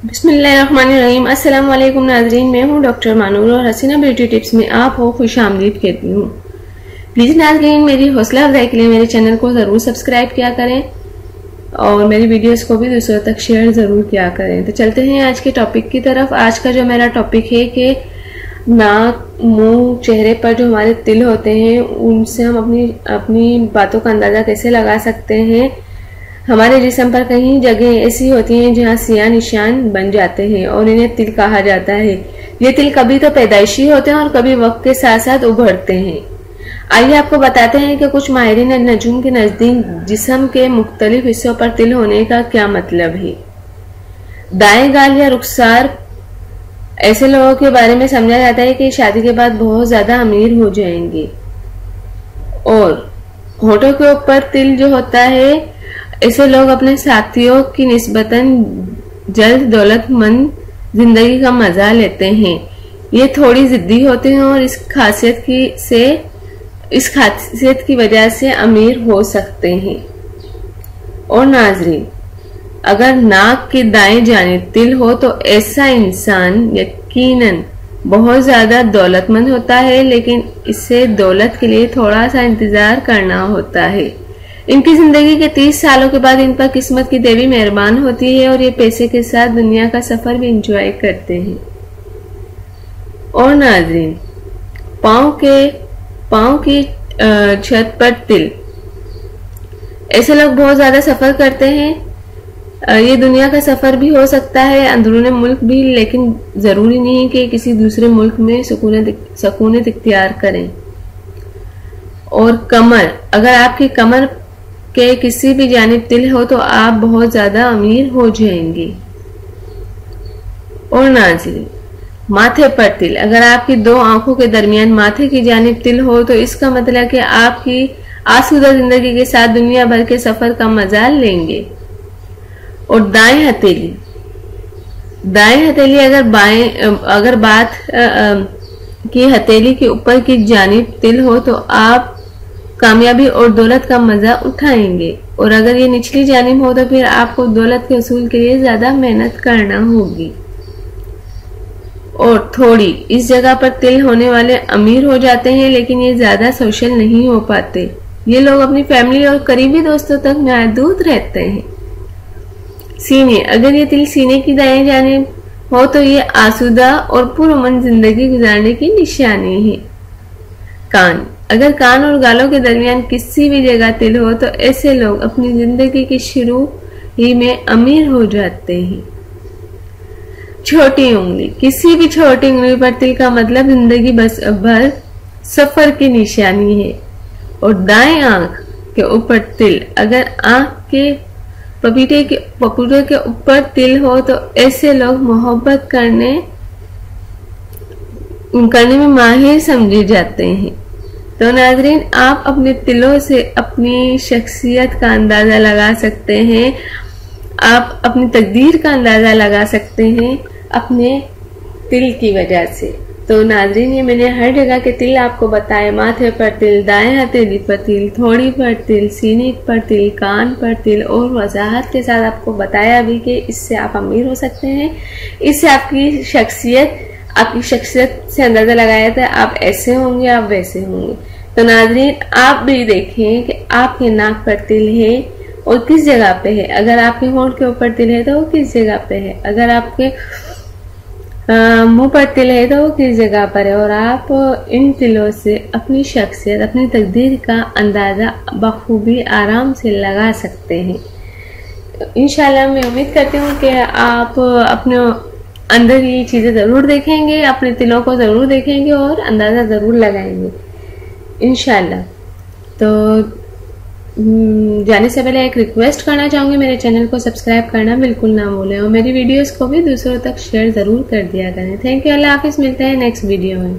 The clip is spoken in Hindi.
बिस्मिल्लाहिर्रहमानिर्रहीम। अस्सलाम वालेकुम नाजरीन, मैं हूं डॉक्टर मानूर और हसीना ब्यूटी टिप्स में आप हो खुश आमदीद कहती हूँ। प्लीज नाजरीन, मेरी हौसला अफजाई के लिए मेरे चैनल को जरूर सब्सक्राइब किया करें और मेरी वीडियोस को भी दूसरों तक शेयर जरूर किया करें। तो चलते हैं आज के टॉपिक की तरफ। आज का जो मेरा टॉपिक है कि नाक, मुंह, चेहरे पर जो हमारे तिल होते हैं उनसे हम अपनी बातों का अंदाजा कैसे लगा सकते हैं। हमारे जिस्म पर कई जगह ऐसी होती हैं जहां सियाह निशान बन जाते हैं और इन्हें तिल कहा जाता है। ये तिल कभी तो पैदाइशी होते हैं और कभी वक्त के साथ साथ उभरते हैं। आइए आपको बताते हैं कि कुछ माहिरीन नजूम के नजदीक जिस्म के मुख्तलिफ हिस्सों पर तिल होने का क्या मतलब है। दाएं गाल या रुखसार ऐसे लोगों के बारे में समझा जाता है कि शादी के बाद बहुत ज्यादा अमीर हो जाएंगे। और होठों के ऊपर तिल जो होता है, ऐसे लोग अपने साथियों की निस्बतन जल्द दौलतमंद जिंदगी का मजा लेते हैं। ये थोड़ी जिद्दी होते हैं और इस खासियत की वजह से अमीर हो सकते हैं। और नाजरीन, अगर नाक की दाएं जानिब तिल हो तो ऐसा इंसान यकीनन बहुत ज्यादा दौलतमंद होता है, लेकिन इसे दौलत के लिए थोड़ा सा इंतजार करना होता है। इनकी जिंदगी के 30 सालों के बाद इन पर किस्मत की देवी मेहरबान होती है और ये पैसे के साथ दुनिया का सफर भी एंजॉय करते हैं। और नाज़रीन, पाँव की छत पर तिल, ऐसे लोग बहुत ज्यादा सफर करते हैं। ये दुनिया का सफर भी हो सकता है, अंदरूनी मुल्क भी, लेकिन जरूरी नहीं है कि किसी दूसरे मुल्क में सुकूनत इख्तियार करें। और कमर, अगर आपकी कमर के किसी भी जानिब तिल हो तो आप बहुत ज्यादा अमीर हो जाएंगे। और नाज़रीन, माथे पर तिल, अगर आपकी दो आंखों के दरमियान माथे की जानिब तिल हो तो इसका मतलब कि आपकी आसूदा जिंदगी के साथ दुनिया भर के सफर का मजा लेंगे। और दाएं हथेली, अगर बात की हथेली के ऊपर की जानिब तिल हो तो आप कामयाबी और दौलत का मजा उठाएंगे। और अगर ये निचली जानिब हो तो फिर आपको दौलत के उसूल के लिए ज्यादा मेहनत करना होगी। और थोड़ी इस जगह पर तिल होने वाले अमीर हो जाते हैं, लेकिन ये ज्यादा सोशल नहीं हो पाते। ये लोग अपनी फैमिली और करीबी दोस्तों तक महदूद रहते हैं। सीने, अगर ये तिल सीने की दाएं जानिब हो तो ये आसूदा और पुरअमन जिंदगी गुजारने की निशानी है। कान, अगर कान और गालों के दरमियान किसी भी जगह तिल हो तो ऐसे लोग अपनी जिंदगी की शुरू ही में अमीर हो जाते हैं। छोटी उंगली, किसी भी छोटी उंगली पर तिल का मतलब जिंदगी बस भर सफर की निशानी है। और दाएं आंख के ऊपर तिल, अगर आंख के पपीते के ऊपर तिल हो तो ऐसे लोग मोहब्बत करने में माहिर समझे जाते हैं। तो नाजरीन, आप अपने तिलों से अपनी शख्सियत का अंदाजा लगा सकते हैं, आप अपनी तकदीर का अंदाजा लगा सकते हैं अपने तिल की वजह से। तो नाजरीन, ये मैंने हर जगह के तिल आपको बताए। माथे पर तिल, दाएं हथेली पर तिल, थोड़ी पर तिल, सीने पर तिल, कान पर तिल, और वजाहत के साथ आपको बताया भी कि इससे आप अमीर हो सकते हैं। इससे आपकी शख्सियत से अंदाजा लगाया था, आप ऐसे होंगे, आप वैसे होंगे। तो नाजरीन, आप भी देखें कि आपके नाक पर तिल है और किस जगह पे है। अगर आपके होंठ के ऊपर तिल है तो वो किस जगह पे है। अगर आपके मुंह पर तिल है तो वो किस जगह पर है। और आप इन तिलों से अपनी शख्सियत, अपनी तकदीर का अंदाजा बखूबी आराम से लगा सकते हैं। इंशाल्लाह मैं उम्मीद करती हूँ कि आप अपने अंदर ये चीजें जरूर देखेंगे, अपने तिलों को जरूर देखेंगे और अंदाजा जरूर लगाएंगे इंशाल्लाह। तो जाने से पहले एक रिक्वेस्ट करना चाहूंगी, मेरे चैनल को सब्सक्राइब करना बिल्कुल ना भूलें और मेरी वीडियोस को भी दूसरों तक शेयर जरूर कर दिया करें। थैंक यू, अल्लाह हाफिज। मिलते हैं नेक्स्ट वीडियो में।